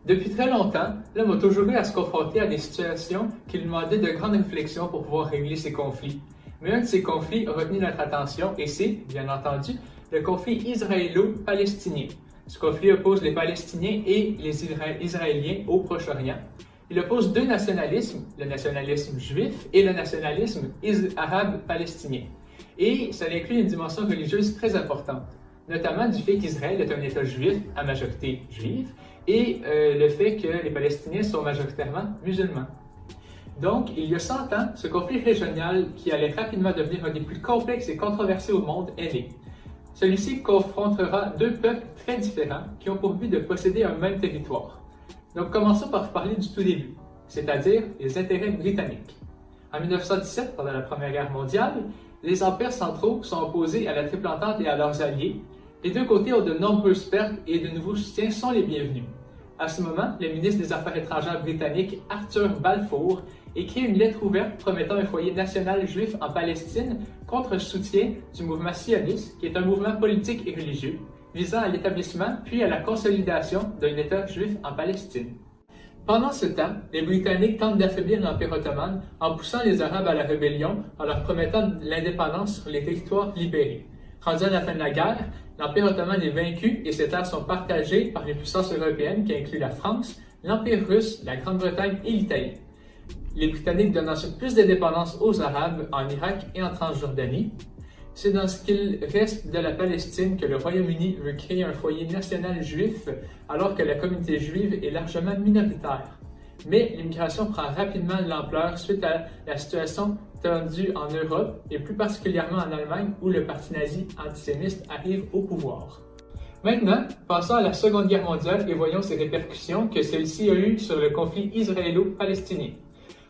Depuis très longtemps, l'homme a toujours eu à se confronter à des situations qui lui demandaient de grandes réflexions pour pouvoir régler ses conflits. Mais un de ces conflits a retenu notre attention et c'est, bien entendu, le conflit israélo-palestinien. Ce conflit oppose les Palestiniens et les Israéliens au Proche-Orient. Il oppose deux nationalismes, le nationalisme juif et le nationalisme arabe-palestinien. Et ça inclut une dimension religieuse très importante, notamment du fait qu'Israël est un État juif à majorité juive et le fait que les Palestiniens sont majoritairement musulmans. Donc, il y a 100 ans, ce conflit régional qui allait rapidement devenir un des plus complexes et controversés au monde est né. Celui-ci confrontera deux peuples très différents qui ont pour but de posséder un même territoire. Donc, commençons par parler du tout début, c'est-à-dire les intérêts britanniques. En 1917, pendant la Première Guerre mondiale, les empires centraux sont opposés à la Triple Entente et à leurs alliés. Les deux côtés ont de nombreuses pertes et de nouveaux soutiens sont les bienvenus. À ce moment, le ministre des Affaires étrangères britannique Arthur Balfour écrit une lettre ouverte promettant un foyer national juif en Palestine contre le soutien du mouvement sioniste, qui est un mouvement politique et religieux, visant à l'établissement puis à la consolidation d'un État juif en Palestine. Pendant ce temps, les Britanniques tentent d'affaiblir l'Empire ottoman en poussant les Arabes à la rébellion en leur promettant l'indépendance sur les territoires libérés. Rendu à la fin de la guerre, l'Empire ottoman est vaincu et ses terres sont partagées par les puissances européennes qui incluent la France, l'Empire russe, la Grande-Bretagne et l'Italie. Les Britanniques donnent ensuite plus d'indépendance aux Arabes en Irak et en Transjordanie. C'est dans ce qu'il reste de la Palestine que le Royaume-Uni veut créer un foyer national juif alors que la communauté juive est largement minoritaire. Mais l'immigration prend rapidement de l'ampleur suite à la situation tendue en Europe et plus particulièrement en Allemagne où le parti nazi antisémite arrive au pouvoir. Maintenant, passons à la Seconde Guerre mondiale et voyons ses répercussions que celle-ci a eues sur le conflit israélo-palestinien.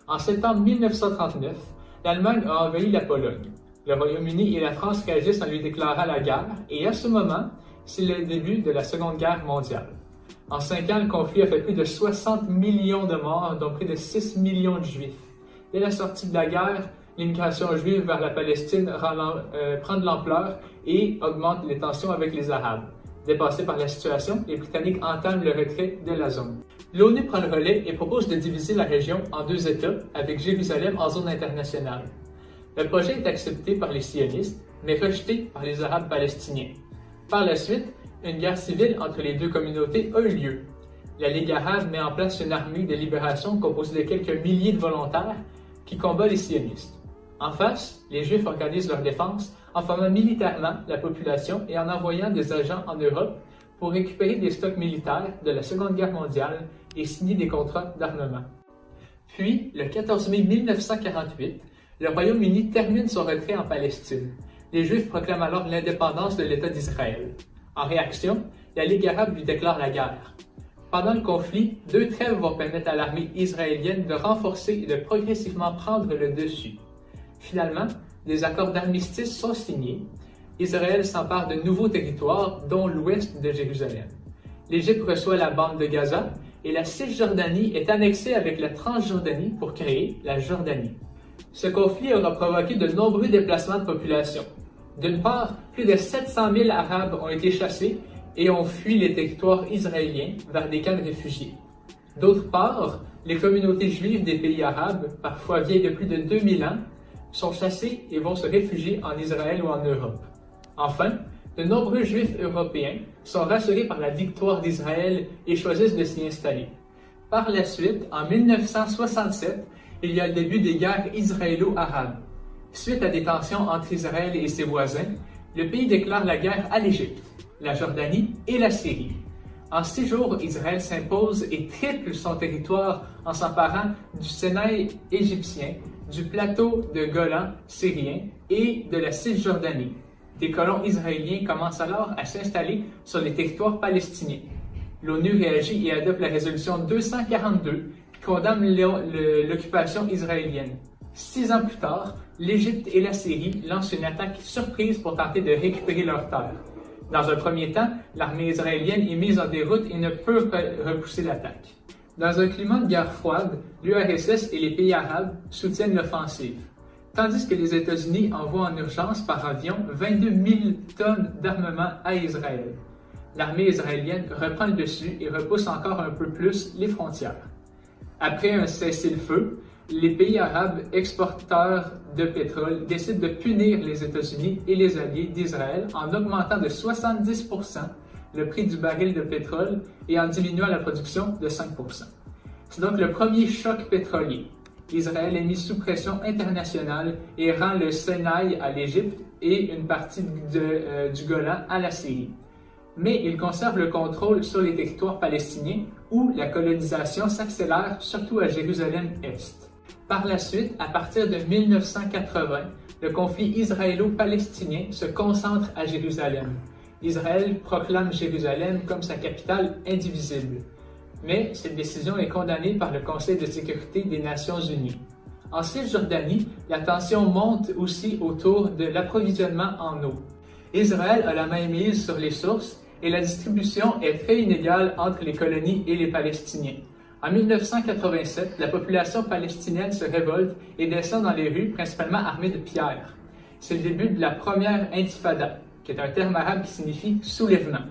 En septembre 1939, l'Allemagne a envahi la Pologne. Le Royaume-Uni et la France réagissent en lui déclarant la guerre, et à ce moment, c'est le début de la Seconde Guerre mondiale. En 5 ans, le conflit a fait plus de 60 millions de morts, dont près de 6 millions de Juifs. Dès la sortie de la guerre, l'immigration juive vers la Palestine prend de l'ampleur et augmente les tensions avec les Arabes. Dépassés par la situation, les Britanniques entament le retrait de la zone. L'ONU prend le relais et propose de diviser la région en deux États, avec Jérusalem en zone internationale. Le projet est accepté par les sionistes, mais rejeté par les Arabes palestiniens. Par la suite, une guerre civile entre les deux communautés a eu lieu. La Ligue arabe met en place une armée de libération composée de quelques milliers de volontaires qui combat les sionistes. En face, les Juifs organisent leur défense en formant militairement la population et en envoyant des agents en Europe pour récupérer des stocks militaires de la Seconde Guerre mondiale et signer des contrats d'armement. Puis, le 14 mai 1948, le Royaume-Uni termine son retrait en Palestine. Les Juifs proclament alors l'indépendance de l'État d'Israël. En réaction, la Ligue arabe lui déclare la guerre. Pendant le conflit, deux trêves vont permettre à l'armée israélienne de renforcer et de progressivement prendre le dessus. Finalement, des accords d'armistice sont signés. Israël s'empare de nouveaux territoires, dont l'ouest de Jérusalem. L'Égypte reçoit la bande de Gaza et la Cisjordanie est annexée avec la Transjordanie pour créer la Jordanie. Ce conflit aura provoqué de nombreux déplacements de population. D'une part, plus de 700 000 Arabes ont été chassés et ont fui les territoires israéliens vers des camps de réfugiés. D'autre part, les communautés juives des pays arabes, parfois vieilles de plus de 2000 ans, sont chassés et vont se réfugier en Israël ou en Europe. Enfin, de nombreux Juifs européens sont rassurés par la victoire d'Israël et choisissent de s'y installer. Par la suite, en 1967, il y a le début des guerres israélo-arabes. Suite à des tensions entre Israël et ses voisins, le pays déclare la guerre à l'Égypte, la Jordanie et la Syrie. En 6 jours, Israël s'impose et triple son territoire en s'emparant du Sinaï égyptien, du plateau de Golan syrien et de la Cisjordanie. Des colons israéliens commencent alors à s'installer sur les territoires palestiniens. L'ONU réagit et adopte la résolution 242 qui condamne l'occupation israélienne. 6 ans plus tard, l'Égypte et la Syrie lancent une attaque surprise pour tenter de récupérer leurs terres. Dans un premier temps, l'armée israélienne est mise en déroute et ne peut repousser l'attaque. Dans un climat de guerre froide, l'URSS et les pays arabes soutiennent l'offensive, tandis que les États-Unis envoient en urgence par avion 22 000 tonnes d'armement à Israël. l'armée israélienne reprend le dessus et repousse encore un peu plus les frontières. Après un cessez-le-feu, les pays arabes exportateurs de pétrole décident de punir les États-Unis et les alliés d'Israël en augmentant de 70% le prix du baril de pétrole et en diminuant la production de 5%. C'est donc le premier choc pétrolier. Israël est mis sous pression internationale et rend le Sinaï à l'Égypte et une partie du Golan à la Syrie. Mais il conserve le contrôle sur les territoires palestiniens où la colonisation s'accélère, surtout à Jérusalem-Est. Par la suite, à partir de 1980, le conflit israélo-palestinien se concentre à Jérusalem. Israël proclame Jérusalem comme sa capitale indivisible. Mais cette décision est condamnée par le Conseil de sécurité des Nations unies. En Cisjordanie, la tension monte aussi autour de l'approvisionnement en eau. Israël a la main mise sur les sources et la distribution est très inégale entre les colonies et les Palestiniens. En 1987, la population palestinienne se révolte et descend dans les rues, principalement armée de pierres. C'est le début de la première intifada, qui est un terme arabe qui signifie soulèvement.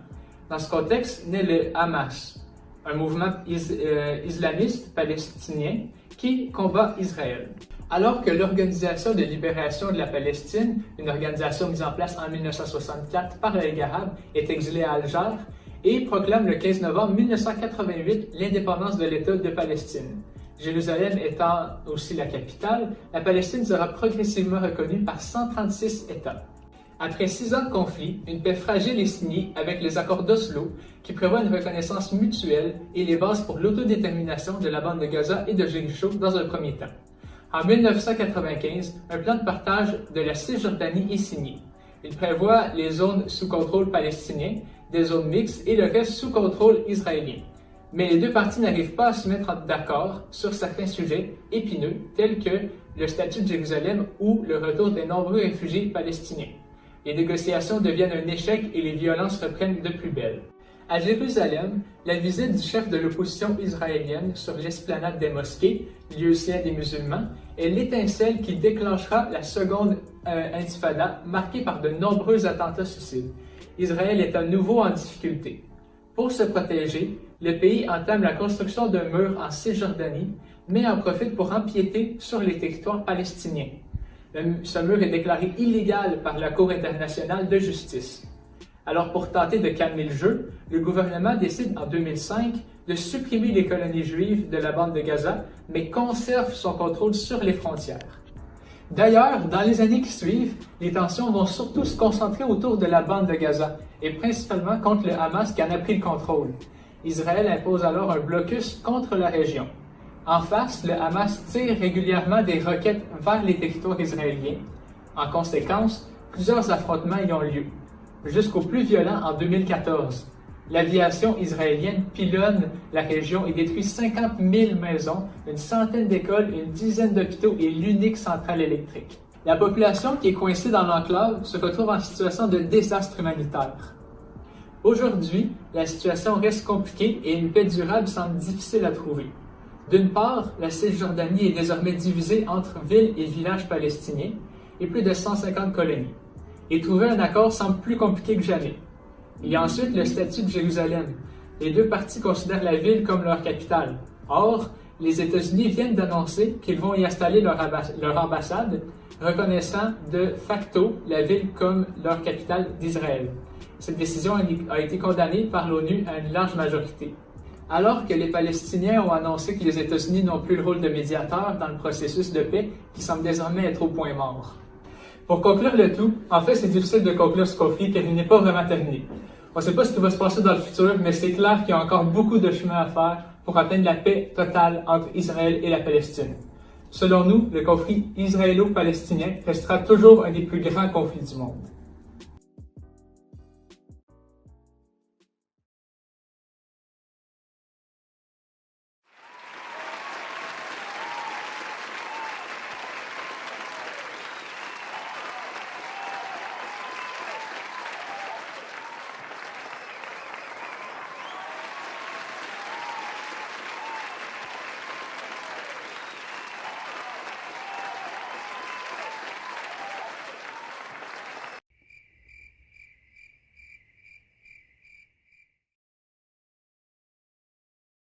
Dans ce contexte naît le Hamas, un mouvement islamiste palestinien qui combat Israël. Alors que l'Organisation de libération de la Palestine, une organisation mise en place en 1964 par la Ligue arabe, est exilée à Alger et proclame le 15 novembre 1988 l'indépendance de l'État de Palestine. Jérusalem étant aussi la capitale, la Palestine sera progressivement reconnue par 136 États. Après 6 ans de conflit, une paix fragile est signée avec les accords d'Oslo qui prévoient une reconnaissance mutuelle et les bases pour l'autodétermination de la bande de Gaza et de Jéricho dans un premier temps. En 1995, un plan de partage de la Cisjordanie est signé. Il prévoit les zones sous contrôle palestinien, des zones mixtes et le reste sous contrôle israélien. Mais les deux parties n'arrivent pas à se mettre d'accord sur certains sujets épineux tels que le statut de Jérusalem ou le retour des nombreux réfugiés palestiniens. Les négociations deviennent un échec et les violences reprennent de plus belle. À Jérusalem, la visite du chef de l'opposition israélienne sur l'esplanade des mosquées, lieu saint des musulmans, est l'étincelle qui déclenchera la seconde intifada, marquée par de nombreux attentats suicides. Israël est à nouveau en difficulté. Pour se protéger, le pays entame la construction d'un mur en Cisjordanie, mais en profite pour empiéter sur les territoires palestiniens. Ce mur est déclaré illégal par la Cour internationale de justice. Alors pour tenter de calmer le jeu, le gouvernement décide en 2005 de supprimer les colonies juives de la bande de Gaza, mais conserve son contrôle sur les frontières. D'ailleurs, dans les années qui suivent, les tensions vont surtout se concentrer autour de la bande de Gaza, et principalement contre le Hamas qui en a pris le contrôle. Israël impose alors un blocus contre la région. En face, le Hamas tire régulièrement des roquettes vers les territoires israéliens. En conséquence, plusieurs affrontements y ont lieu, jusqu'au plus violent en 2014. L'aviation israélienne pilonne la région et détruit 50 000 maisons, une centaine d'écoles, une dizaine d'hôpitaux et l'unique centrale électrique. La population qui est coincée dans l'enclave se retrouve en situation de désastre humanitaire. Aujourd'hui, la situation reste compliquée et une paix durable semble difficile à trouver. D'une part, la Cisjordanie est désormais divisée entre villes et villages palestiniens et plus de 150 colonies. Et trouver un accord semble plus compliqué que jamais. Il y a ensuite le statut de Jérusalem. Les deux parties considèrent la ville comme leur capitale. Or, les États-Unis viennent d'annoncer qu'ils vont y installer leur ambassade, reconnaissant de facto la ville comme leur capitale d'Israël. Cette décision a été condamnée par l'ONU à une large majorité. Alors que les Palestiniens ont annoncé que les États-Unis n'ont plus le rôle de médiateur dans le processus de paix qui semble désormais être au point mort. Pour conclure le tout, en fait, c'est difficile de conclure ce conflit car il n'est pas vraiment terminé. On ne sait pas ce qui va se passer dans le futur, mais c'est clair qu'il y a encore beaucoup de chemin à faire pour atteindre la paix totale entre Israël et la Palestine. Selon nous, le conflit israélo-palestinien restera toujours un des plus grands conflits du monde.